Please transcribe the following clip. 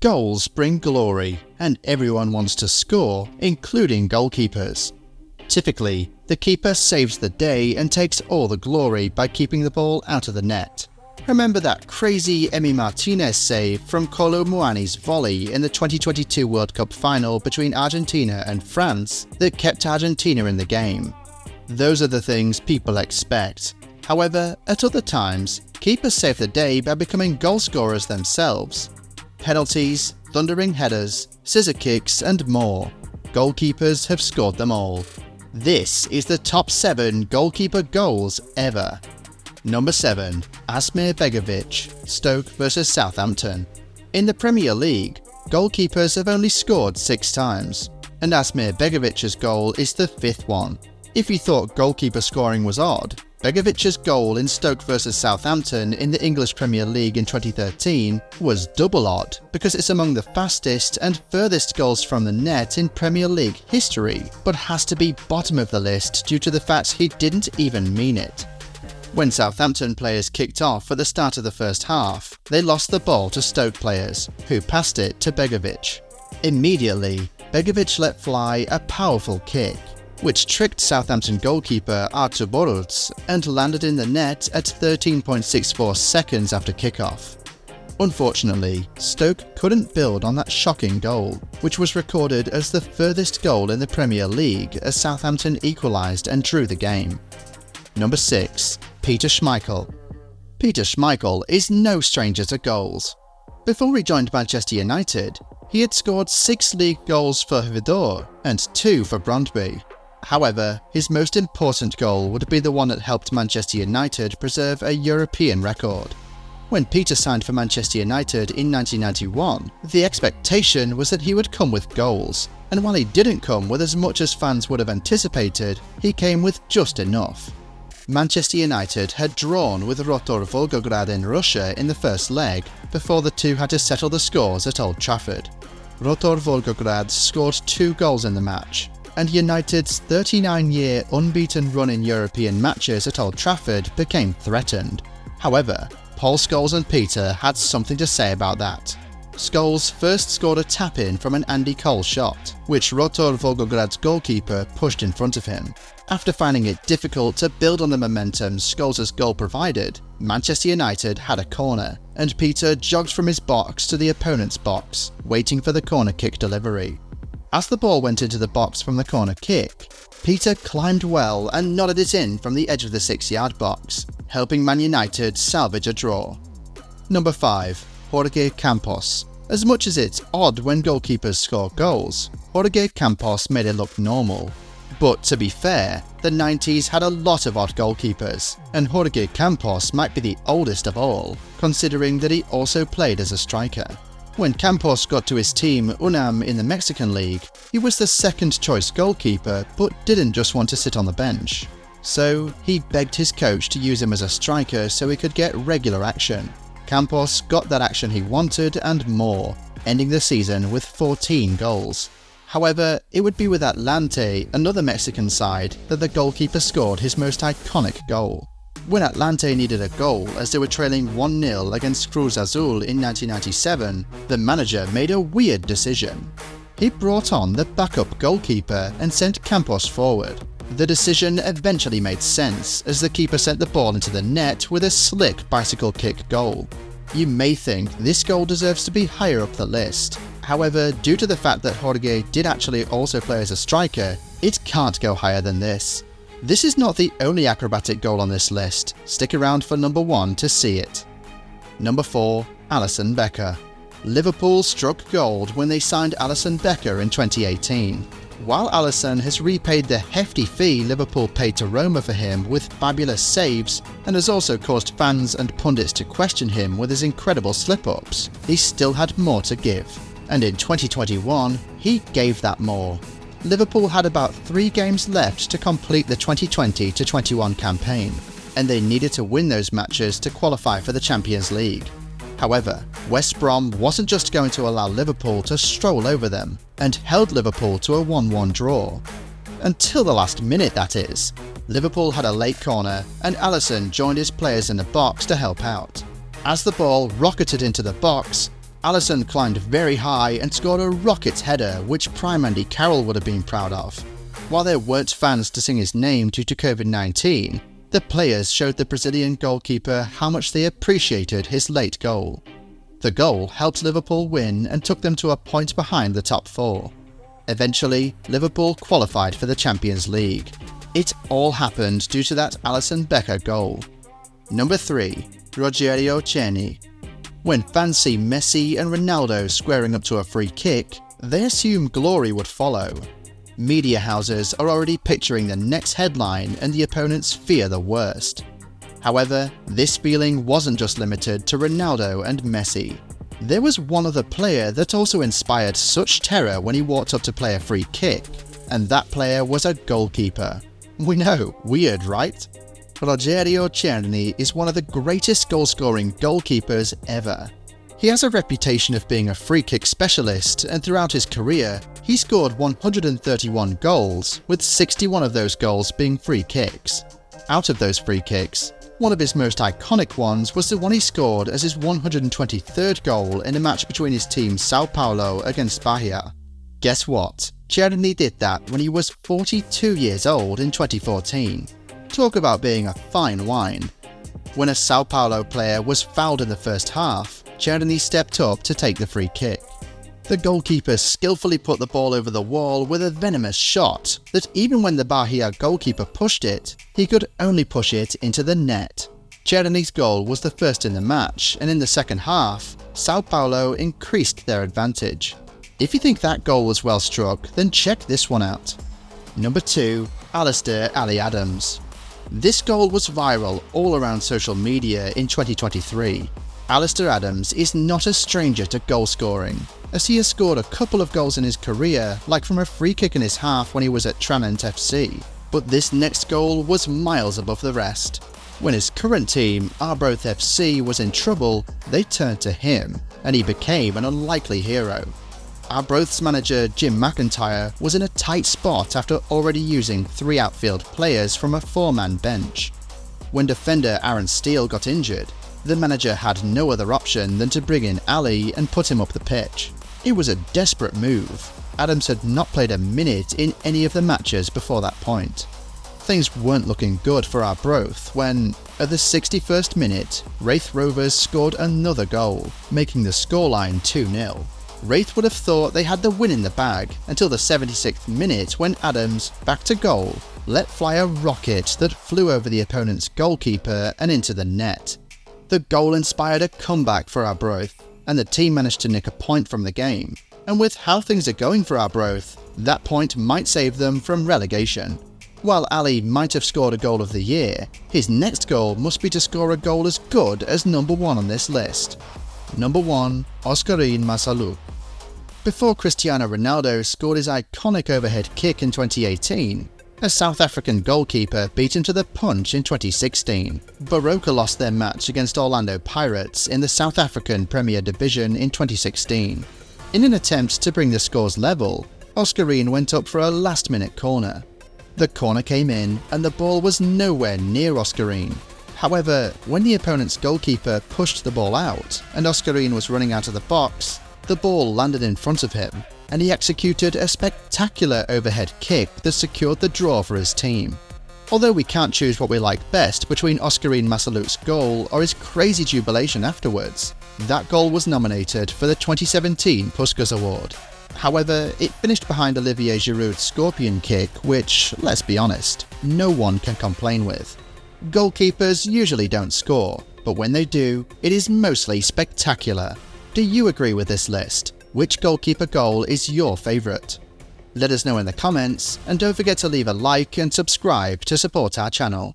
Goals bring glory, and everyone wants to score, including goalkeepers. Typically, the keeper saves the day and takes all the glory by keeping the ball out of the net. Remember that crazy Emi Martinez save from Kolo Muani's volley in the 2022 World Cup final between Argentina and France that kept Argentina in the game? Those are the things people expect. However, at other times, keepers save the day by becoming goal scorers themselves. Penalties, thundering headers, scissor kicks and more. Goalkeepers have scored them all. This is the top 7 goalkeeper goals ever. Number 7. Asmir Begovic, Stoke vs Southampton. In the Premier League, goalkeepers have only scored 6 times, and Asmir Begovic's goal is the 5th one. If you thought goalkeeper scoring was odd, Begovic's goal in Stoke vs Southampton in the English Premier League in 2013 was double odd, because it's among the fastest and furthest goals from the net in Premier League history, but has to be bottom of the list due to the fact he didn't even mean it. When Southampton players kicked off at the start of the first half, they lost the ball to Stoke players, who passed it to Begovic. Immediately, Begovic let fly a powerful kick, which tricked Southampton goalkeeper Artur Boruc and landed in the net at 13.64 seconds after kickoff. Unfortunately, Stoke couldn't build on that shocking goal, which was recorded as the furthest goal in the Premier League as Southampton equalised and drew the game. Number 6. Peter Schmeichel. Peter Schmeichel is no stranger to goals. Before he joined Manchester United, he had scored 6 league goals for Vidor and 2 for Brøndby. However, his most important goal would be the one that helped Manchester United preserve a European record. When Peter signed for Manchester United in 1991, the expectation was that he would come with goals, and while he didn't come with as much as fans would have anticipated, he came with just enough. Manchester United had drawn with Rotor Volgograd in Russia in the first leg before the two had to settle the scores at Old Trafford. Rotor Volgograd scored 2 goals in the match, and United's 39-year unbeaten run in European matches at Old Trafford became threatened. However, Paul Scholes and Peter had something to say about that. Scholes first scored a tap-in from an Andy Cole shot, which Rotor Volgograd's goalkeeper pushed in front of him. After finding it difficult to build on the momentum Scholes' goal provided, Manchester United had a corner, and Peter jogged from his box to the opponent's box, waiting for the corner kick delivery. As the ball went into the box from the corner kick, Peter climbed well and nodded it in from the edge of the 6-yard box, helping Man United salvage a draw. Number 5. Jorge Campos. As much as it's odd when goalkeepers score goals, Jorge Campos made it look normal. But to be fair, the 90s had a lot of odd goalkeepers, and Jorge Campos might be the oldest of all, considering that he also played as a striker. When Campos got to his team UNAM in the Mexican League, he was the second choice goalkeeper but didn't just want to sit on the bench. So he begged his coach to use him as a striker so he could get regular action. Campos got that action he wanted and more, ending the season with 14 goals. However, it would be with Atlante, another Mexican side, that the goalkeeper scored his most iconic goal. When Atlante needed a goal as they were trailing 1-0 against Cruz Azul in 1997, the manager made a weird decision. He brought on the backup goalkeeper and sent Campos forward. The decision eventually made sense as the keeper sent the ball into the net with a slick bicycle kick goal. You may think this goal deserves to be higher up the list. However, due to the fact that Jorge did actually also play as a striker, it can't go higher than this. This is not the only acrobatic goal on this list. Stick around for number 1 to see it. Number 4. Alisson Becker. Liverpool struck gold when they signed Alisson Becker in 2018. While Alisson has repaid the hefty fee Liverpool paid to Roma for him with fabulous saves, and has also caused fans and pundits to question him with his incredible slip-ups, he still had more to give. And in 2021, he gave that more. Liverpool had about 3 games left to complete the 2020-21 campaign, and they needed to win those matches to qualify for the Champions League. However, West Brom wasn't just going to allow Liverpool to stroll over them, and held Liverpool to a 1-1 draw. Until the last minute, that is. Liverpool had a late corner, and Alisson joined his players in the box to help out. As the ball rocketed into the box, Alisson climbed very high and scored a rocket header which prime Andy Carroll would have been proud of. While there weren't fans to sing his name due to COVID-19, the players showed the Brazilian goalkeeper how much they appreciated his late goal. The goal helped Liverpool win and took them to a point behind the top four. Eventually, Liverpool qualified for the Champions League. It all happened due to that Alisson Becker goal. Number 3. Rogério Ceni. When fans see Messi and Ronaldo squaring up to a free kick, they assume glory would follow. Media houses are already picturing the next headline and the opponents fear the worst. However, this feeling wasn't just limited to Ronaldo and Messi. There was one other player that also inspired such terror when he walked up to play a free kick, and that player was a goalkeeper. We know, weird, right? Rogério Ceni is one of the greatest goal-scoring goalkeepers ever. He has a reputation of being a free kick specialist, and throughout his career, he scored 131 goals, with 61 of those goals being free kicks. Out of those free kicks, one of his most iconic ones was the one he scored as his 123rd goal in a match between his team Sao Paulo against Bahia. Guess what? Ceni did that when he was 42 years old in 2014. Talk about being a fine wine. When a Sao Paulo player was fouled in the first half, Ceni stepped up to take the free kick. The goalkeeper skillfully put the ball over the wall with a venomous shot that even when the Bahia goalkeeper pushed it, he could only push it into the net. Ceni's goal was the first in the match, and in the second half, Sao Paulo increased their advantage. If you think that goal was well struck, then check this one out. Number 2. Alistair Ali Adams. This goal was viral all around social media in 2023. Alistair Adams is not a stranger to goal scoring, as he has scored a couple of goals in his career, like from a free kick in his half when he was at Tranent FC, but this next goal was miles above the rest. When his current team, Arbroath FC, was in trouble, they turned to him, and he became an unlikely hero. Arbroath's manager Jim McIntyre was in a tight spot after already using 3 outfield players from a 4-man bench. When defender Aaron Steele got injured, the manager had no other option than to bring in Ali and put him up the pitch. It was a desperate move. Adams had not played a minute in any of the matches before that point. Things weren't looking good for Arbroath when, at the 61st minute, Raith Rovers scored another goal, making the scoreline 2-0. Raith would have thought they had the win in the bag until the 76th minute when Adams, back to goal, let fly a rocket that flew over the opponent's goalkeeper and into the net. The goal inspired a comeback for Arbroath, and the team managed to nick a point from the game. And with how things are going for Arbroath, that point might save them from relegation. While Ali might have scored a goal of the year, his next goal must be to score a goal as good as number 1 on this list. Number 1. Oscarine Massalu. Before Cristiano Ronaldo scored his iconic overhead kick in 2018, a South African goalkeeper beat him to the punch in 2016. Baroka lost their match against Orlando Pirates in the South African Premier Division in 2016. In an attempt to bring the scores level, Oscarine went up for a last-minute corner. The corner came in and the ball was nowhere near Oscarine. However, when the opponent's goalkeeper pushed the ball out and Oscarine was running out of the box, the ball landed in front of him, and he executed a spectacular overhead kick that secured the draw for his team. Although we can't choose what we like best between Oscarine Massalu's goal or his crazy jubilation afterwards, that goal was nominated for the 2017 Puskas Award. However, it finished behind Olivier Giroud's scorpion kick, which, let's be honest, no one can complain with. Goalkeepers usually don't score, but when they do, it is mostly spectacular. Do you agree with this list? Which goalkeeper goal is your favourite? Let us know in the comments, and don't forget to leave a like and subscribe to support our channel.